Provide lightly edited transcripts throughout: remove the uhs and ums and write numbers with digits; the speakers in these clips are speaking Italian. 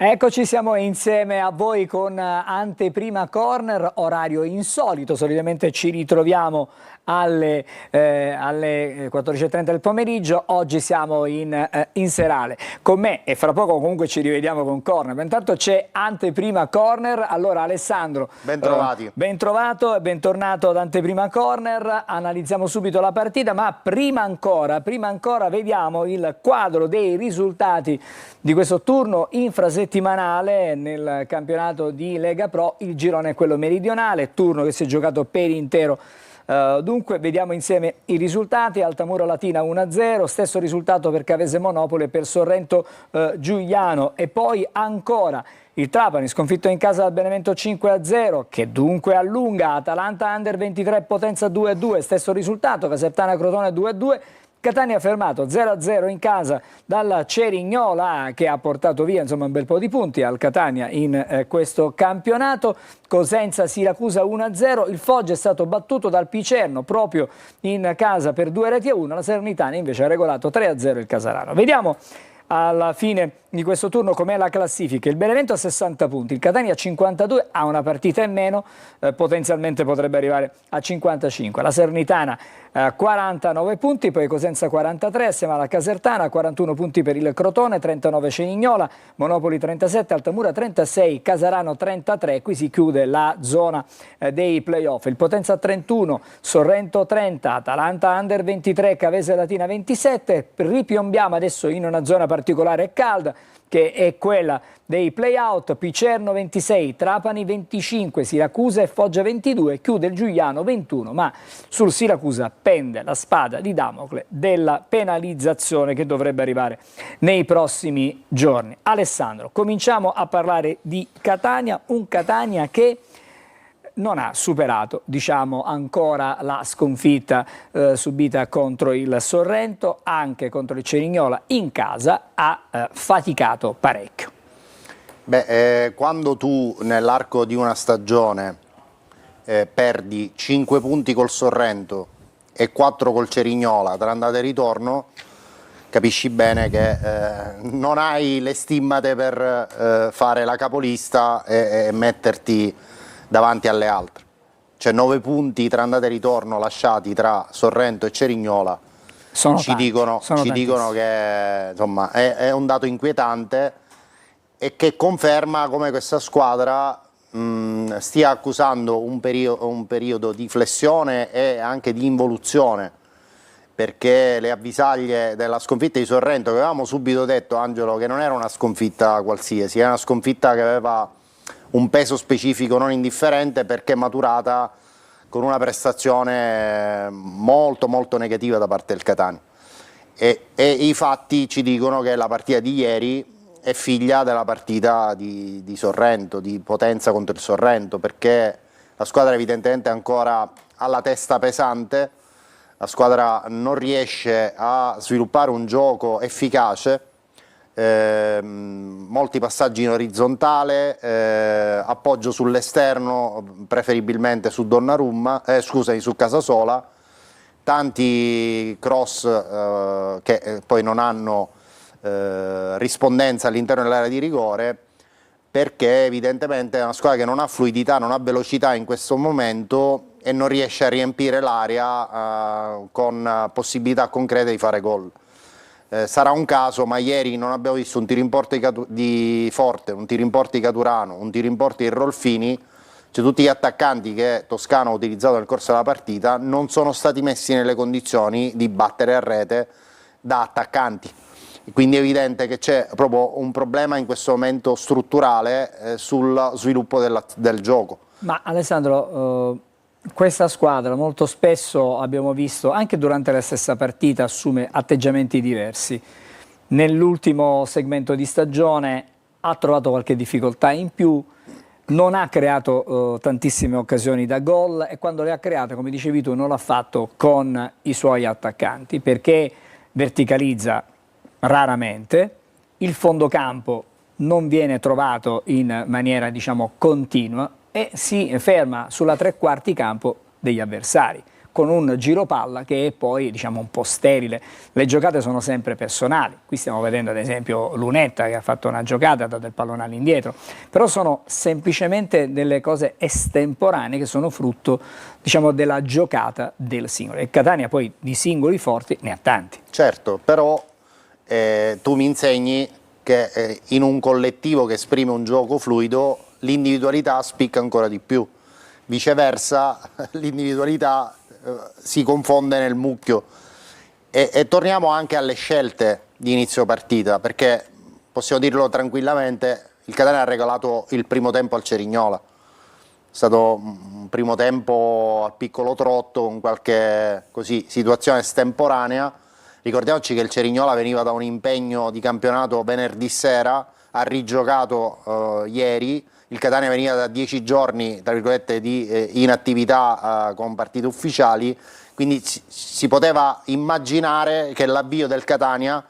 Eccoci, siamo insieme a voi con Anteprima Corner, orario insolito. Solitamente ci ritroviamo alle 14:30 del pomeriggio. Oggi siamo in serale con me e fra poco comunque ci rivediamo con Corner. Ma intanto c'è Anteprima Corner. Allora Alessandro, ben trovati. Ben trovato e bentornato ad Anteprima Corner. Analizziamo subito la partita, ma prima ancora vediamo il quadro dei risultati di questo turno infrasettimanale nel campionato di Lega Pro. Il girone è quello meridionale, turno che si è giocato per intero. Dunque vediamo insieme i risultati. Altamura Latina 1-0, stesso risultato per Cavese Monopoli e per Sorrento Giuliano, e poi ancora il Trapani sconfitto in casa dal Benevento 5-0, che dunque allunga. Atalanta Under 23 Potenza 2-2, stesso risultato. Casertana Crotone 2-2. Catania fermato 0-0 in casa dalla Cerignola, che ha portato via insomma un bel po' di punti al Catania in questo campionato. Cosenza Siracusa 1-0, il Foggia è stato battuto dal Picerno proprio in casa per 2-1, la Salernitana invece ha regolato 3-0 il Casarano. Vediamo alla fine di questo turno com'è la classifica. Il Benevento a 60 punti, il Catania a 52, ha una partita in meno, potenzialmente potrebbe arrivare a 55. La Salernitana 49 punti, poi Cosenza 43 assieme alla Casertana, 41 punti per il Crotone, 39 Cerignola, Monopoli 37, Altamura 36, Casarano 33, qui si chiude la zona dei playoff. Il Potenza 31, Sorrento 30, Atalanta Under 23, Cavese Latina 27, ripiombiamo adesso in una zona particolare e calda, che è quella dei play-out. Picerno 26, Trapani 25, Siracusa e Foggia 22, chiude il Giuliano 21, ma sul Siracusa pende la spada di Damocle della penalizzazione che dovrebbe arrivare nei prossimi giorni. Alessandro, cominciamo a parlare di Catania, un Catania che non ha superato, diciamo, ancora la sconfitta subita contro il Sorrento, anche contro il Cerignola in casa ha faticato parecchio. Quando tu nell'arco di una stagione perdi 5 punti col Sorrento e 4 col Cerignola tra andata e ritorno, capisci bene che non hai le stimmate per fare la capolista e metterti davanti alle altre. Cioè 9 punti tra andata e ritorno lasciati tra Sorrento e Cerignola ci dicono che insomma è un dato inquietante e che conferma come questa squadra stia accusando un periodo di flessione e anche di involuzione, perché le avvisaglie della sconfitta di Sorrento, che avevamo subito detto, Angelo, che non era una sconfitta qualsiasi, era una sconfitta che aveva un peso specifico non indifferente, perché maturata con una prestazione molto negativa da parte del Catania, e i fatti ci dicono che la partita di ieri è figlia della partita di Sorrento, di Potenza contro il Sorrento, perché la squadra evidentemente ancora ha la testa pesante, la squadra non riesce a sviluppare un gioco efficace. Molti passaggi in orizzontale, appoggio sull'esterno, preferibilmente su Donnarumma, su Casasola, tanti cross che poi non hanno rispondenza all'interno dell'area di rigore, perché evidentemente è una squadra che non ha fluidità, non ha velocità in questo momento e non riesce a riempire l'area con possibilità concrete di fare gol. Sarà un caso, ma ieri non abbiamo visto un tiro in porta di Forte, un tiro in porta di Caturano, un tiro in porta di Rolfini. Cioè tutti gli attaccanti che Toscano ha utilizzato nel corso della partita non sono stati messi nelle condizioni di battere a rete da attaccanti. Quindi è evidente che c'è proprio un problema in questo momento strutturale sul sviluppo del gioco. Ma Alessandro, questa squadra molto spesso abbiamo visto, anche durante la stessa partita, assume atteggiamenti diversi. Nell'ultimo segmento di stagione ha trovato qualche difficoltà in più, non ha creato tantissime occasioni da gol, e quando le ha create, come dicevi tu, non l'ha fatto con i suoi attaccanti, perché verticalizza raramente, il fondocampo non viene trovato in maniera, diciamo, continua, e si ferma sulla tre quarti campo degli avversari. con un giro palla che è poi diciamo un po' sterile. Le giocate sono sempre personali, qui stiamo vedendo ad esempio Lunetta che ha fatto una giocata, ha dato il pallone all'indietro, però sono semplicemente delle cose estemporanee che sono frutto diciamo della giocata del singolo, e Catania poi di singoli forti ne ha tanti. Certo, però tu mi insegni che in un collettivo che esprime un gioco fluido l'individualità spicca ancora di più, viceversa l'individualità si confonde nel mucchio, e torniamo anche alle scelte di inizio partita, perché possiamo dirlo tranquillamente, il Catania ha regalato il primo tempo al Cerignola, è stato un primo tempo al piccolo trotto con qualche situazione estemporanea. Ricordiamoci che il Cerignola veniva da un impegno di campionato venerdì sera, ha rigiocato ieri, il Catania veniva da 10 giorni tra virgolette di inattività con partite ufficiali, quindi si poteva immaginare che l'avvio del Catania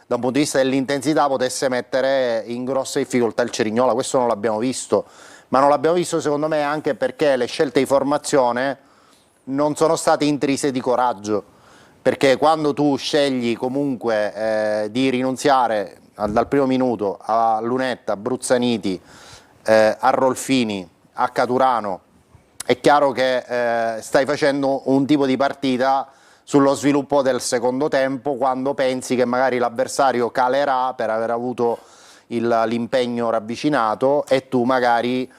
da un punto di vista dell'intensità potesse mettere in grossa difficoltà il Cerignola. Questo non l'abbiamo visto, ma non l'abbiamo visto secondo me anche perché le scelte di formazione non sono state intrise di coraggio, perché quando tu scegli comunque di rinunziare dal primo minuto a Lunetta, a Bruzzaniti, a Rolfini, a Caturano, è chiaro che stai facendo un tipo di partita sullo sviluppo del secondo tempo, quando pensi che magari l'avversario calerà per aver avuto l'impegno ravvicinato, e tu magari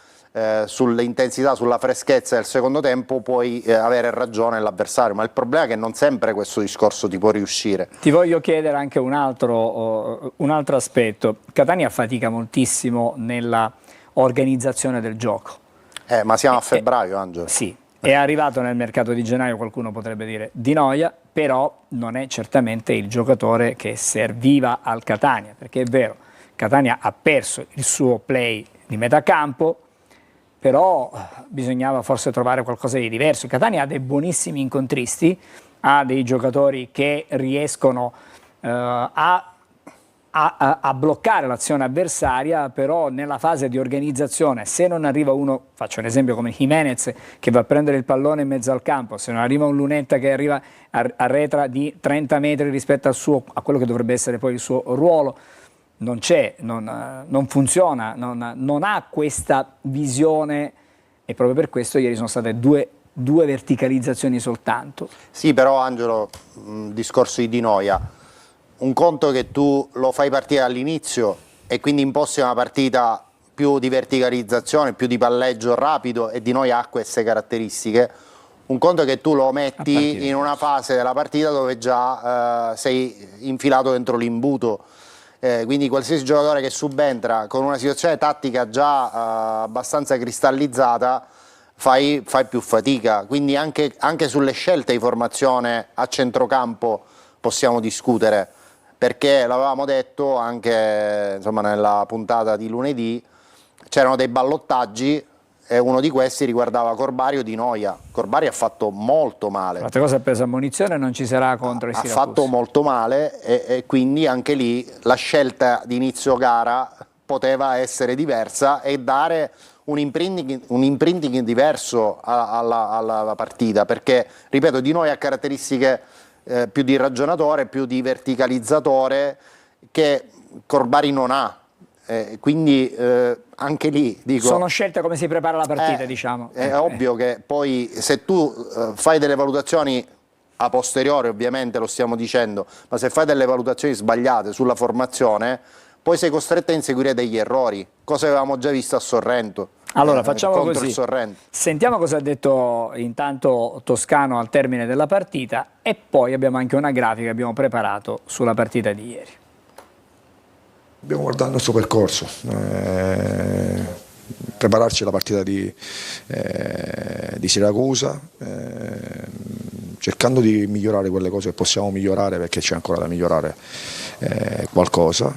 sull'intensità, sulla freschezza del secondo tempo puoi avere ragione l'avversario, ma il problema è che non sempre questo discorso ti può riuscire. Ti voglio chiedere anche un altro aspetto. Catania fatica moltissimo nella organizzazione del gioco. Ma siamo a febbraio, Angelo. Sì, è arrivato nel mercato di gennaio, qualcuno potrebbe dire di noia, però non è certamente il giocatore che serviva al Catania, perché è vero, Catania ha perso il suo play di metà campo, però bisognava forse trovare qualcosa di diverso. Catania ha dei buonissimi incontristi, ha dei giocatori che riescono a bloccare l'azione avversaria, però nella fase di organizzazione, se non arriva uno, faccio un esempio come Jimenez che va a prendere il pallone in mezzo al campo, se non arriva un Lunetta che arriva arretra di 30 metri rispetto a quello che dovrebbe essere poi il suo ruolo, non c'è, non funziona, non ha questa visione, e proprio per questo ieri sono state due verticalizzazioni soltanto. Sì, però Angelo, discorso di noia. Un conto che tu lo fai partire all'inizio e quindi imposti una partita più di verticalizzazione, più di palleggio rapido, e di noi ha queste caratteristiche. Un conto è che tu lo metti in una fase della partita dove già sei infilato dentro l'imbuto, quindi qualsiasi giocatore che subentra con una situazione tattica già abbastanza cristallizzata fai più fatica, quindi anche sulle scelte di formazione a centrocampo possiamo discutere, perché l'avevamo detto anche insomma, nella puntata di lunedì, c'erano dei ballottaggi e uno di questi riguardava Corbario di Noia. Corbari ha fatto molto male. L'altra cosa, ha preso ammonizione, non ci sarà contro i Siracusa. Ha fatto molto male e quindi anche lì la scelta di inizio gara poteva essere diversa e dare un imprinting diverso alla partita, perché ripeto, di Noia ha caratteristiche più di ragionatore, più di verticalizzatore, che Corbari non ha, quindi anche lì dico, sono scelte come si prepara la partita, diciamo. È ovvio che poi se tu fai delle valutazioni a posteriori, ovviamente lo stiamo dicendo, ma se fai delle valutazioni sbagliate sulla formazione poi sei costretto a inseguire degli errori, cosa avevamo già visto a Sorrento. Allora facciamo contro così, il Sorrento. Sentiamo cosa ha detto intanto Toscano al termine della partita, e poi abbiamo anche una grafica che abbiamo preparato sulla partita di ieri. Dobbiamo guardare il nostro percorso, prepararci alla partita di Siracusa, cercando di migliorare quelle cose che possiamo migliorare, perché c'è ancora da migliorare qualcosa,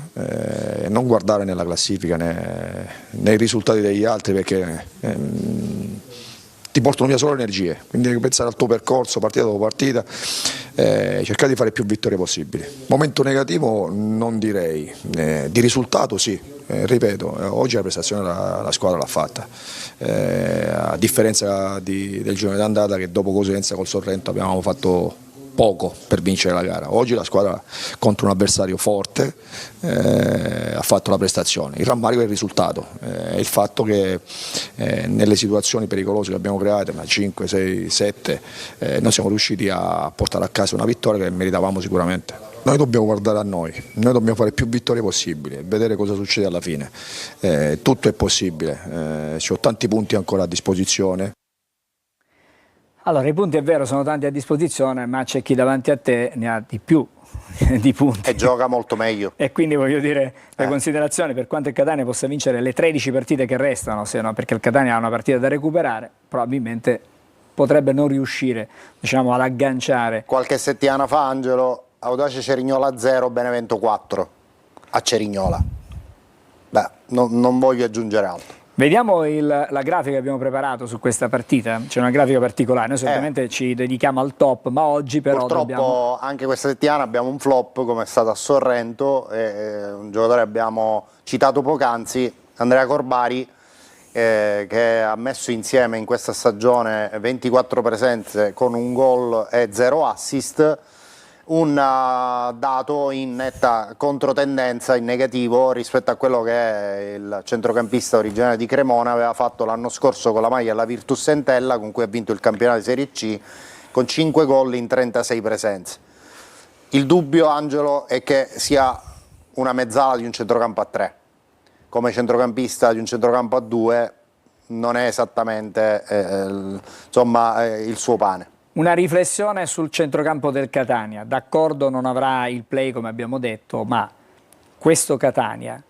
non guardare nella classifica nei risultati degli altri, perché ti ti portano via solo energie, quindi devi pensare al tuo percorso partita dopo partita, cercare di fare più vittorie possibili. Momento negativo non direi, di risultato sì, ripeto, oggi la prestazione la squadra l'ha fatta, a differenza del girone d'andata che dopo Cosenza col Sorrento abbiamo fatto poco per vincere la gara. Oggi la squadra contro un avversario forte ha fatto la prestazione. Il rammarico è il risultato, è il fatto che nelle situazioni pericolose che abbiamo create, ma 5, 6, 7, non siamo riusciti a portare a casa una vittoria che meritavamo sicuramente. Noi dobbiamo guardare a noi dobbiamo fare più vittorie possibili e vedere cosa succede alla fine. Tutto è possibile, ci ho tanti punti ancora a disposizione. Allora, i punti è vero, sono tanti a disposizione, ma c'è chi davanti a te ne ha di più di punti. E gioca molto meglio. E quindi voglio dire, le considerazioni per quanto il Catania possa vincere le 13 partite che restano, se no, perché il Catania ha una partita da recuperare, probabilmente potrebbe non riuscire, diciamo, ad agganciare. Qualche settimana fa, Angelo, Audace Cerignola 0, Benevento 4 a Cerignola. Beh, non voglio aggiungere altro. Vediamo la grafica che abbiamo preparato su questa partita, c'è una grafica particolare, noi solitamente ci dedichiamo al top, ma oggi però purtroppo anche questa settimana abbiamo un flop come è stato a Sorrento, un giocatore che abbiamo citato poc'anzi, Andrea Corbari, che ha messo insieme in questa stagione 24 presenze con un gol e 0 assist, un dato in netta controtendenza, in negativo rispetto a quello che il centrocampista originario di Cremona aveva fatto l'anno scorso con la maglia della Virtus Entella, con cui ha vinto il campionato di Serie C con 5 gol in 36 presenze. Il dubbio, Angelo, è che sia una mezzala di un centrocampo a 3. Come centrocampista di un centrocampo a 2 non è esattamente il suo pane. Una riflessione sul centrocampo del Catania, d'accordo non avrà il play come abbiamo detto, ma questo Catania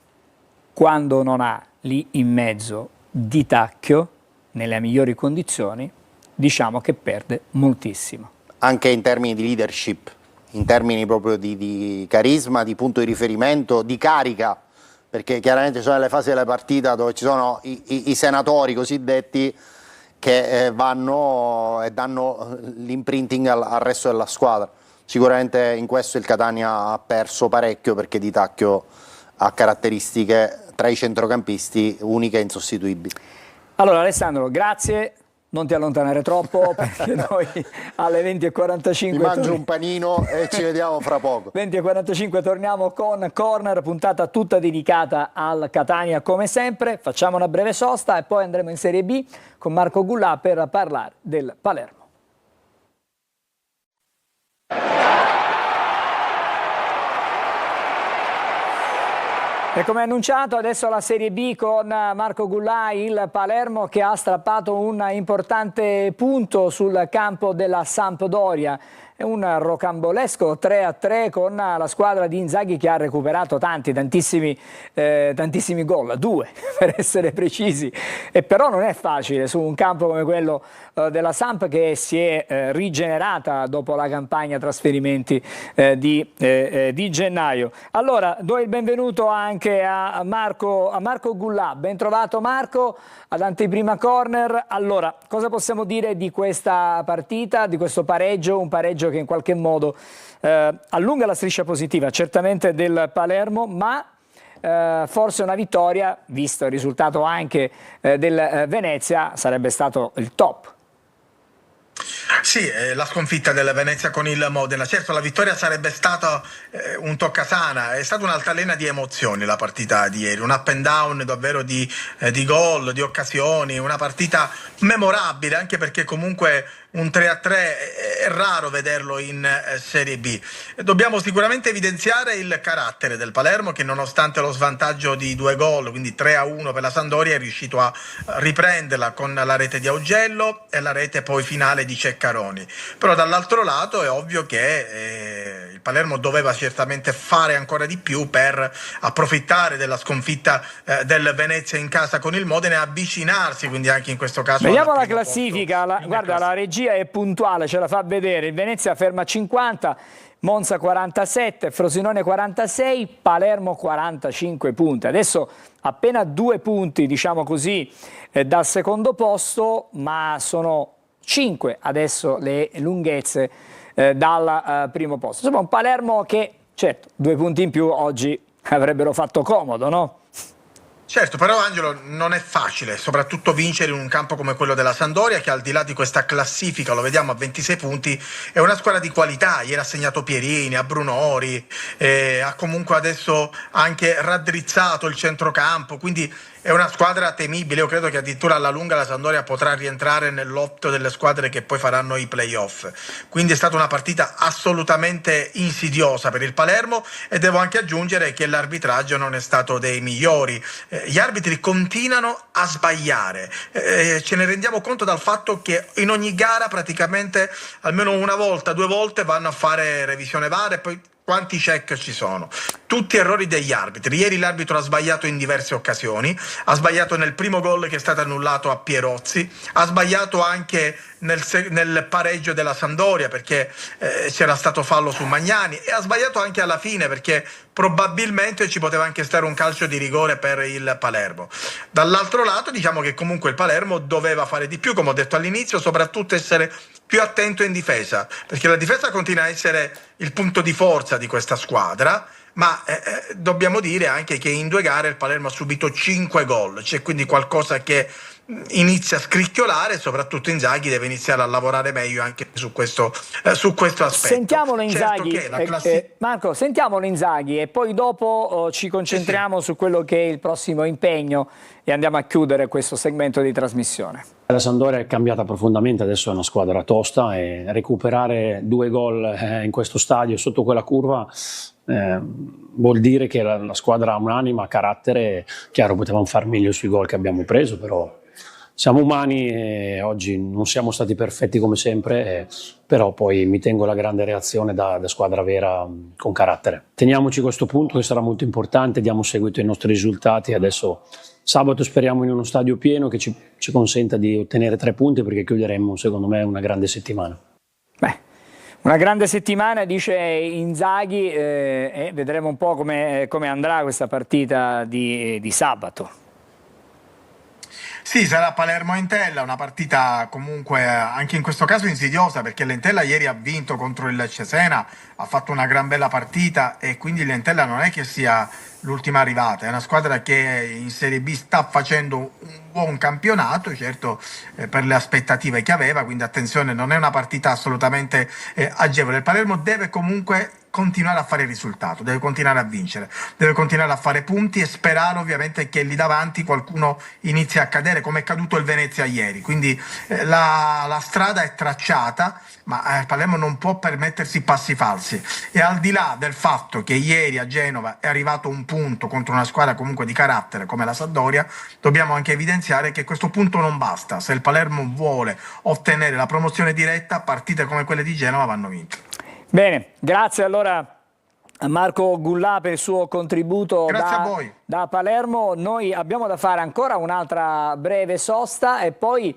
quando non ha lì in mezzo Di Tacchio nelle migliori condizioni, diciamo che perde moltissimo. Anche in termini di leadership, in termini proprio di carisma, di punto di riferimento, di carica, perché chiaramente ci sono le fasi della partita dove ci sono i senatori cosiddetti che vanno e danno l'imprinting al resto della squadra. Sicuramente in questo il Catania ha perso parecchio, perché Di Tacchio ha caratteristiche tra i centrocampisti uniche e insostituibili. Allora Alessandro, grazie, non ti allontanare troppo perché noi alle 20:45 ti mangio un panino e ci vediamo fra poco. 20:45 torniamo con Corner, puntata tutta dedicata al Catania come sempre. Facciamo una breve sosta e poi andremo in Serie B con Marco Gullà per parlare del Palermo. E come annunciato, adesso la Serie B con Marco Gullà, il Palermo che ha strappato un importante punto sul campo della Sampdoria. È un rocambolesco 3-3 con la squadra di Inzaghi che ha recuperato tantissimi gol, 2 per essere precisi. E però non è facile su un campo come quello della Samp, che si è rigenerata dopo la campagna trasferimenti di gennaio. Allora, do il benvenuto anche a Marco Gullà. Ben trovato Marco, ad Anteprima Corner. Allora, cosa possiamo dire di questa partita, di questo pareggio? Un pareggio che in qualche modo allunga la striscia positiva certamente del Palermo, ma forse una vittoria, visto il risultato anche del Venezia, sarebbe stato il top. Sì, la sconfitta del Venezia con il Modena. Certo, la vittoria sarebbe stata un toccasana, è stata un'altalena di emozioni la partita di ieri, un up and down davvero di gol, di occasioni, una partita memorabile, anche perché comunque un 3-3 è raro vederlo in Serie B. Dobbiamo sicuramente evidenziare il carattere del Palermo, che nonostante lo svantaggio di 2 gol, quindi 3-1 per la Sampdoria, è riuscito a riprenderla con la rete di Augello e la rete poi finale di Ceccaroni. Però dall'altro lato è ovvio che il Palermo doveva certamente fare ancora di più per approfittare della sconfitta del Venezia in casa con il Modena e avvicinarsi, quindi anche in questo caso. Vediamo la classifica, guarda, la regia è puntuale, ce la fa vedere. Il Venezia ferma 50, Monza 47, Frosinone 46, Palermo 45 punti. Adesso appena 2 punti, diciamo così, dal secondo posto, ma sono 5 adesso le lunghezze dal primo posto. Insomma, un Palermo che, certo, 2 punti in più oggi avrebbero fatto comodo, no? Certo, però Angelo non è facile, soprattutto vincere in un campo come quello della Sampdoria, che al di là di questa classifica, lo vediamo a 26 punti, è una squadra di qualità. Ieri ha segnato Pierini, ha Brunori, ha comunque adesso anche raddrizzato il centrocampo, quindi è una squadra temibile. Io credo che addirittura alla lunga la Sampdoria potrà rientrare nell'otto delle squadre che poi faranno i playoff. Quindi è stata una partita assolutamente insidiosa per il Palermo, e devo anche aggiungere che l'arbitraggio non è stato dei migliori. Gli arbitri continuano a sbagliare, ce ne rendiamo conto dal fatto che in ogni gara praticamente almeno una volta, 2 volte vanno a fare revisione VAR, e poi quanti check ci sono? Tutti errori degli arbitri. Ieri l'arbitro ha sbagliato in diverse occasioni, ha sbagliato nel primo gol che è stato annullato a Pierozzi, ha sbagliato anche nel pareggio della Sampdoria perché c'era stato fallo su Magnani, e ha sbagliato anche alla fine perché probabilmente ci poteva anche stare un calcio di rigore per il Palermo. Dall'altro lato diciamo che comunque il Palermo doveva fare di più, come ho detto all'inizio, soprattutto essere più attento in difesa, perché la difesa continua a essere il punto di forza di questa squadra, ma dobbiamo dire anche che in 2 gare il Palermo ha subito 5 gol, c'è quindi qualcosa che inizia a scricchiolare, soprattutto Inzaghi deve iniziare a lavorare meglio anche su questo aspetto. Sentiamolo Inzaghi, Certo Marco, sentiamolo Inzaghi e poi dopo ci concentriamo su quello che è il prossimo impegno e andiamo a chiudere questo segmento di trasmissione. La Sampdoria è cambiata profondamente, adesso è una squadra tosta, e recuperare 2 gol in questo stadio sotto quella curva vuol dire che la squadra ha un'anima, carattere. Chiaro, potevamo far meglio sui gol che abbiamo preso, però siamo umani e oggi non siamo stati perfetti come sempre, però poi mi tengo la grande reazione da squadra vera con carattere. Teniamoci questo punto che sarà molto importante, diamo seguito ai nostri risultati. Adesso sabato speriamo in uno stadio pieno che ci consenta di ottenere 3 punti, perché chiuderemo secondo me una grande settimana. Una grande settimana, dice Inzaghi, e vedremo un po' come andrà questa partita di sabato. Sì, sarà Palermo-Entella, una partita comunque anche in questo caso insidiosa, perché l'Entella ieri ha vinto contro il Cesena, ha fatto una gran bella partita, e quindi l'Entella non è che sia l'ultima arrivata, è una squadra che in Serie B sta facendo un buon campionato, certo per le aspettative che aveva, quindi attenzione, non è una partita assolutamente agevole. Il Palermo deve comunque continuare a fare il risultato, deve continuare a vincere, deve continuare a fare punti e sperare ovviamente che lì davanti qualcuno inizi a cadere, come è caduto il Venezia ieri. Quindi la strada è tracciata, ma Palermo non può permettersi passi falsi, e al di là del fatto che ieri a Genova è arrivato un punto contro una squadra comunque di carattere come la Sampdoria, dobbiamo anche evidenziare che questo punto non basta. Se il Palermo vuole ottenere la promozione diretta, partite come quelle di Genova vanno vinte. Bene, grazie allora a Marco Gullà per il suo contributo da Palermo. Noi abbiamo da fare ancora un'altra breve sosta e poi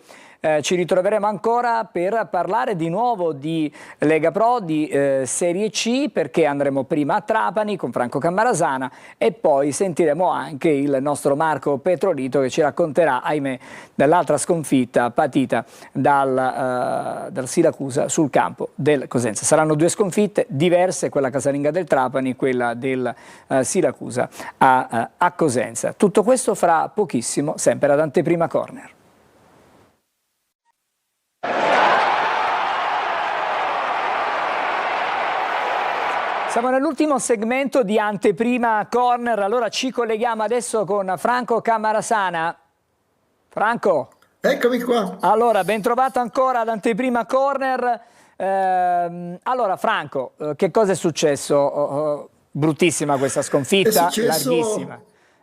ci ritroveremo ancora per parlare di nuovo di Lega Pro, di Serie C, perché andremo prima a Trapani con Franco Cammarasana e poi sentiremo anche il nostro Marco Petrolito che ci racconterà, ahimè, dell'altra sconfitta patita dal Siracusa sul campo del Cosenza. Saranno 2 sconfitte diverse, quella casalinga del Trapani, quella del Siracusa a Cosenza. Tutto questo fra pochissimo, sempre ad Anteprima Corner. Siamo nell'ultimo segmento di Anteprima Corner, allora ci colleghiamo adesso con Franco Cammarasana. Franco. Eccomi qua. Allora, ben trovato ancora ad Anteprima Corner. Allora Franco, che cosa è successo? Bruttissima questa sconfitta,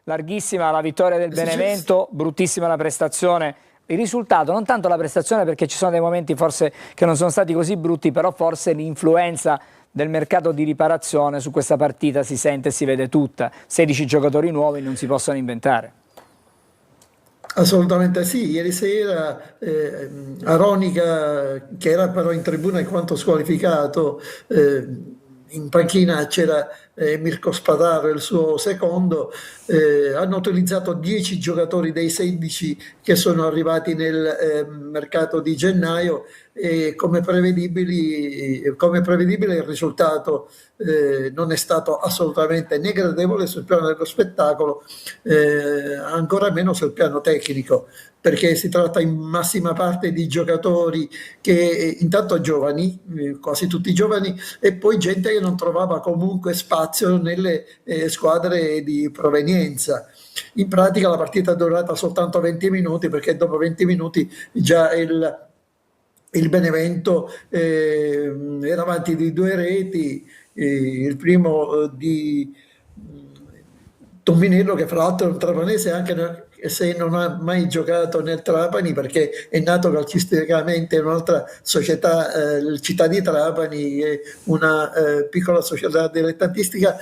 larghissima la vittoria del Benevento, bruttissima la prestazione. Il risultato, non tanto la prestazione, perché ci sono dei momenti forse che non sono stati così brutti, però forse l'influenza del mercato di riparazione su questa partita si sente e si vede tutta. 16 giocatori nuovi non si possono inventare. Assolutamente sì, ieri sera Aronica, che era però in tribuna in quanto squalificato, in panchina c'era Mirko Spadaro il suo secondo, hanno utilizzato 10 giocatori dei 16 che sono arrivati nel mercato di gennaio e come prevedibile il risultato non è stato assolutamente né gradevole sul piano dello spettacolo, ancora meno sul piano tecnico, perché si tratta in massima parte di giocatori che intanto giovani, quasi tutti giovani, e poi gente che non trovava comunque spazio nelle squadre di provenienza. In pratica la partita è durata soltanto 20 minuti, perché dopo 20 minuti già il Benevento era avanti di 2 reti, il primo di Tomminello, che fra l'altro è un trapanese anche se non ha mai giocato nel Trapani, perché è nato calcisticamente in un'altra società, il Città di Trapani, una piccola società dilettantistica,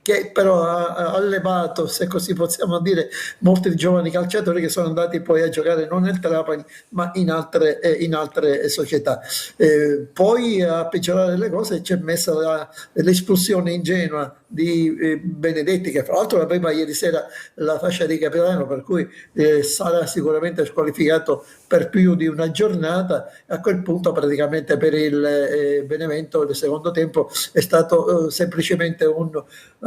che però ha allevato, se così possiamo dire, molti giovani calciatori che sono andati poi a giocare non nel Trapani ma in altre società. Poi a peggiorare le cose c'è messa l'espulsione ingenua di Benedetti, che fra l'altro aveva ieri sera la fascia di capitano, per cui sarà sicuramente squalificato per più di una giornata. A quel punto praticamente per il Benevento il secondo tempo è stato semplicemente un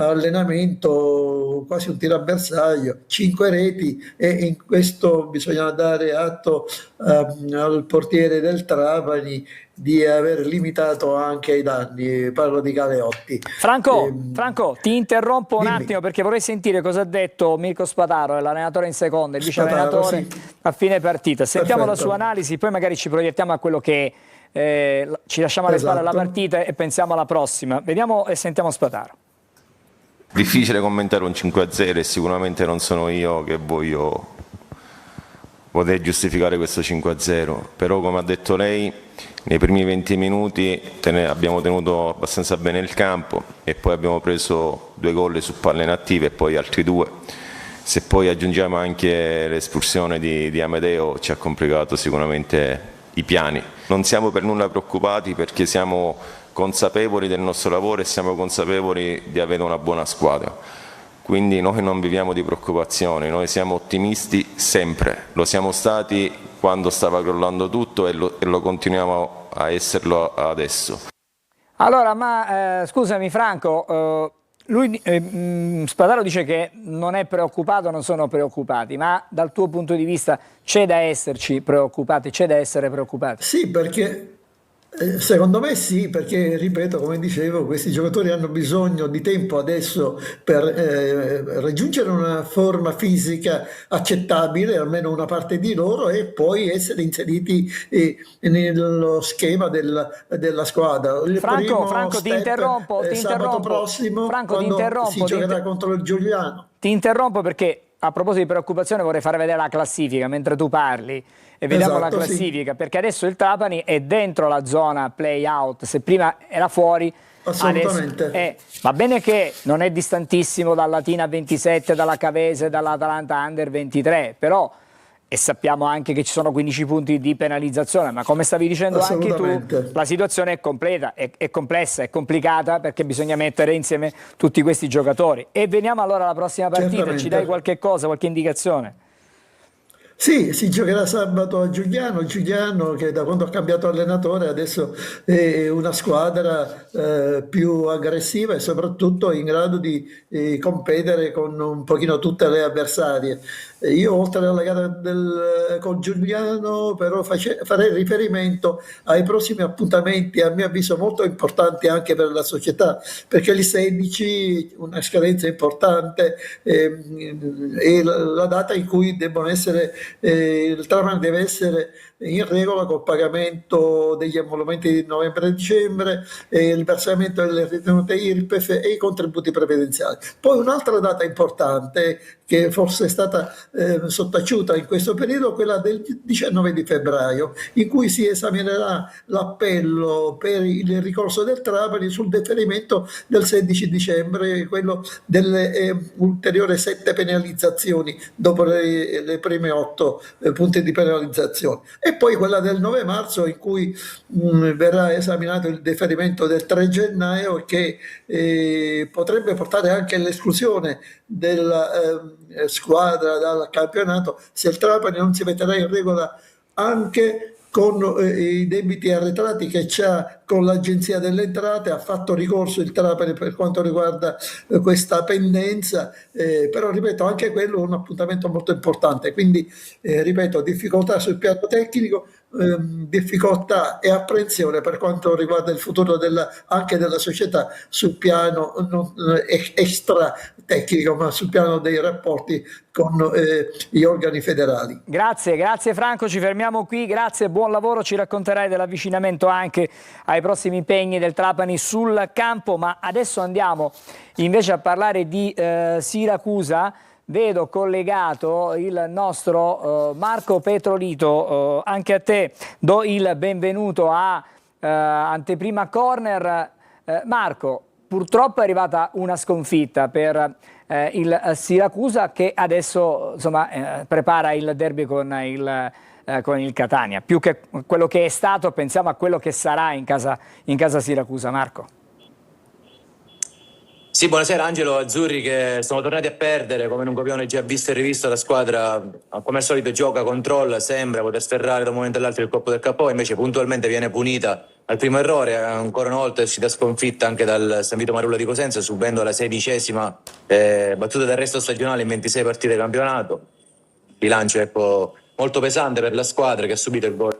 allenamento, quasi un tiro a bersaglio, 5 reti, e in questo bisogna dare atto al portiere del Trapani di aver limitato anche i danni. Parlo di Galeotti. Franco, ti interrompo un Dimmi. attimo perché vorrei sentire cosa ha detto Mirko Spadaro, l'allenatore in seconda, il vice allenatore, sì. a fine partita. Sentiamo la Perfetto. sua analisi, poi magari ci proiettiamo a quello che ci lasciamo alle spalle alla Esatto. partita e pensiamo alla prossima. Vediamo e sentiamo Spadaro. Difficile commentare un 5-0 e sicuramente non sono io che voglio poter giustificare questo 5-0, però come ha detto lei nei primi 20 minuti abbiamo tenuto abbastanza bene il campo e poi abbiamo preso 2 gol su palle inattive e poi altri 2. Se poi aggiungiamo anche l'espulsione di Amedeo ci ha complicato sicuramente i piani. Non siamo per nulla preoccupati perché siamo consapevoli del nostro lavoro e siamo consapevoli di avere una buona squadra. Quindi noi non viviamo di preoccupazioni, noi siamo ottimisti sempre, lo siamo stati quando stava crollando tutto e lo continuiamo a esserlo adesso. Allora, ma scusami Franco, Spadaro dice che non è preoccupato, non sono preoccupati, ma dal tuo punto di vista c'è da esserci preoccupati, c'è da essere preoccupati? Sì, perché secondo me sì, perché ripeto, come dicevo, questi giocatori hanno bisogno di tempo adesso per raggiungere una forma fisica accettabile, almeno una parte di loro, e poi essere inseriti nello schema della squadra. Il primo Franco, ti step interrompo, è sabato prossimo, Franco, quando si giocherà contro il Giuliano. Ti interrompo perché a proposito di preoccupazione vorrei fare vedere la classifica mentre tu parli e vediamo Esatto, la classifica, perché adesso il Trapani è dentro la zona play-out, se prima era fuori, Assolutamente. adesso va bene che non è distantissimo dal Latina 27, dalla Cavese, dall'Atalanta Under 23, però e sappiamo anche che ci sono 15 punti di penalizzazione, ma come stavi dicendo anche tu, la situazione è completa, è complessa, è complicata, perché bisogna mettere insieme tutti questi giocatori. E veniamo allora alla prossima partita. Certamente. Ci dai qualche cosa, qualche indicazione? Sì, si giocherà sabato a Giuliano, che da quando ha cambiato allenatore adesso è una squadra più aggressiva e soprattutto in grado di competere con un pochino tutte le avversarie. Io oltre alla gara con Giuliano però farei riferimento ai prossimi appuntamenti, a mio avviso molto importanti anche per la società, perché il 16, una scadenza importante, è la data in cui debbono essere il Trapani deve essere in regola col pagamento degli emolumenti di novembre e dicembre, il versamento delle ritenute IRPEF e i contributi previdenziali. Poi un'altra data importante che forse è stata sottaciuta in questo periodo, quella del 19 di febbraio, in cui si esaminerà l'appello per il ricorso del Trapani sul deferimento del 16 dicembre, quello delle ulteriori 7 penalizzazioni dopo le prime 8 punti di penalizzazione. e poi quella del 9 marzo in cui verrà esaminato il deferimento del 3 gennaio che potrebbe portare anche all'esclusione della squadra dal campionato se il Trapani non si metterà in regola anche con i debiti arretrati che c'ha con l'Agenzia delle Entrate. Ha fatto ricorso il Trapani per quanto riguarda questa pendenza, però ripeto, anche quello è un appuntamento molto importante, quindi ripeto, difficoltà sul piano tecnico, difficoltà e apprensione per quanto riguarda il futuro anche della società sul piano non extra tecnico, ma sul piano dei rapporti con gli organi federali. Grazie Franco, ci fermiamo qui, grazie, buon lavoro, ci racconterai dell'avvicinamento anche ai prossimi impegni del Trapani sul campo, ma adesso andiamo invece a parlare di Siracusa. Vedo collegato il nostro Marco Petrolito, anche a te do il benvenuto a Anteprima Corner. Marco, purtroppo è arrivata una sconfitta per il Siracusa che adesso insomma, prepara il derby con il Catania. Più che quello che è stato, pensiamo a quello che sarà in casa Siracusa. Marco. Sì, buonasera Angelo. Azzurri che sono tornati a perdere, come in un copione già visto e rivisto. La squadra come al solito gioca, controlla, sembra poter sferrare da un momento all'altro il colpo del KO, invece puntualmente viene punita al primo errore. Ancora una volta è uscita sconfitta anche dal San Vito Marulla di Cosenza, subendo la 16ª battuta d'arresto stagionale in 26 partite di campionato. Bilancio molto pesante per la squadra che ha subito il gol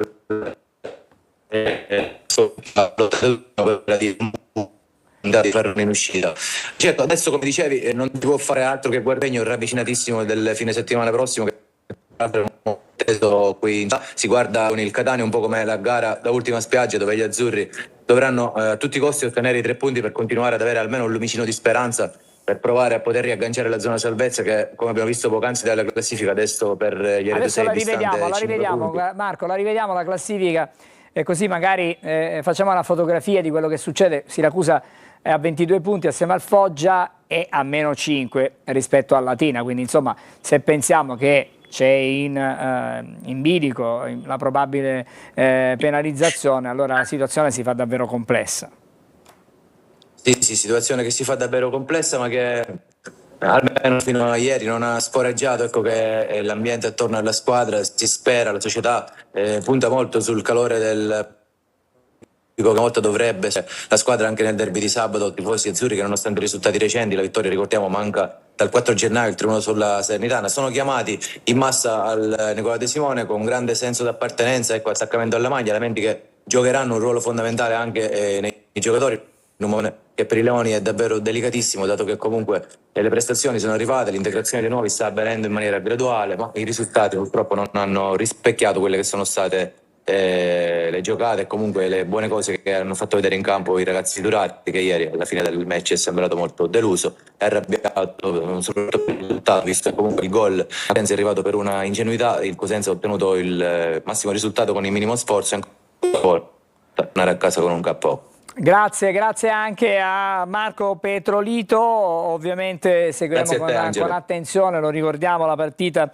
di farlo in uscita. Certo, adesso come dicevi non si può fare altro che Guarpegno, ravvicinatissimo del fine settimana prossimo, che qui si guarda con il Catania un po' come la gara da ultima spiaggia, dove gli azzurri dovranno a tutti i costi ottenere i 3 punti per continuare ad avere almeno un lumicino di speranza, per provare a poter riagganciare la zona salvezza che, come abbiamo visto poc'anzi dalla classifica, adesso per gli adesso la rivediamo Marco, la rivediamo la classifica e così magari facciamo una fotografia di quello che succede. Siracusa è a 22 punti assieme al Foggia e a -5 rispetto al Latina, quindi insomma se pensiamo che c'è in bilico la probabile penalizzazione, allora la situazione si fa davvero complessa. Sì, situazione che si fa davvero complessa, ma che almeno fino a ieri non ha scoraggiato, ecco, che l'ambiente attorno alla squadra, si spera, la società punta molto sul calore del pubblico, che una volta dovrebbe. La squadra anche nel derby di sabato, tifosi azzurri che nonostante i risultati recenti, la vittoria ricordiamo manca dal 4 gennaio, il 3-1 sulla Salernitana, sono chiamati in massa al Nicola De Simone con grande senso d'appartenenza, ecco, attaccamento alla maglia, elementi che giocheranno un ruolo fondamentale anche nei giocatori, in un momento che per i Leoni è davvero delicatissimo, dato che comunque le prestazioni sono arrivate, l'integrazione dei nuovi sta avvenendo in maniera graduale, ma i risultati purtroppo non hanno rispecchiato quelle che sono state le giocate e comunque le buone cose che hanno fatto vedere in campo i ragazzi di Duratti, che ieri alla fine del match è sembrato molto deluso e arrabbiato, soprattutto per il risultato, visto che comunque il gol è arrivato per una ingenuità. Il Cosenza ha ottenuto il massimo risultato con il minimo sforzo e ancora tornare a casa con un KO. Grazie anche a Marco Petrolito, ovviamente seguiremo con attenzione, lo ricordiamo, la partita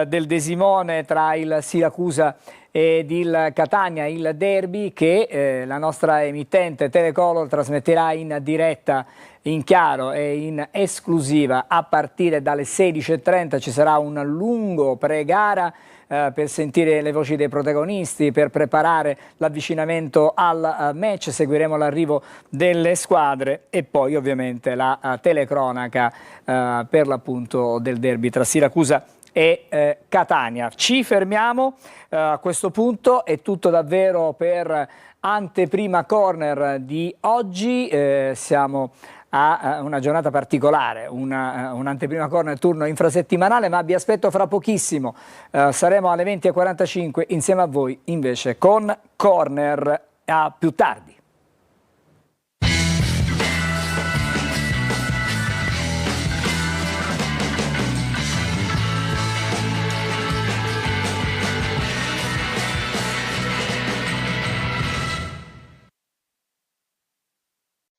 del De Simone tra il Siracusa ed il Catania, il derby che la nostra emittente Telecolor trasmetterà in diretta, in chiaro e in esclusiva a partire dalle 16:30. Ci sarà un lungo pre-gara per sentire le voci dei protagonisti, per preparare l'avvicinamento al match, seguiremo l'arrivo delle squadre e poi ovviamente la telecronaca per l'appunto del derby tra Siracusa e Catania. Ci fermiamo a questo punto, è tutto davvero per Anteprima Corner di oggi. Siamo a una giornata particolare, un'anteprima corner turno infrasettimanale, ma vi aspetto fra pochissimo, saremo alle 20:45 insieme a voi invece con Corner. A più tardi.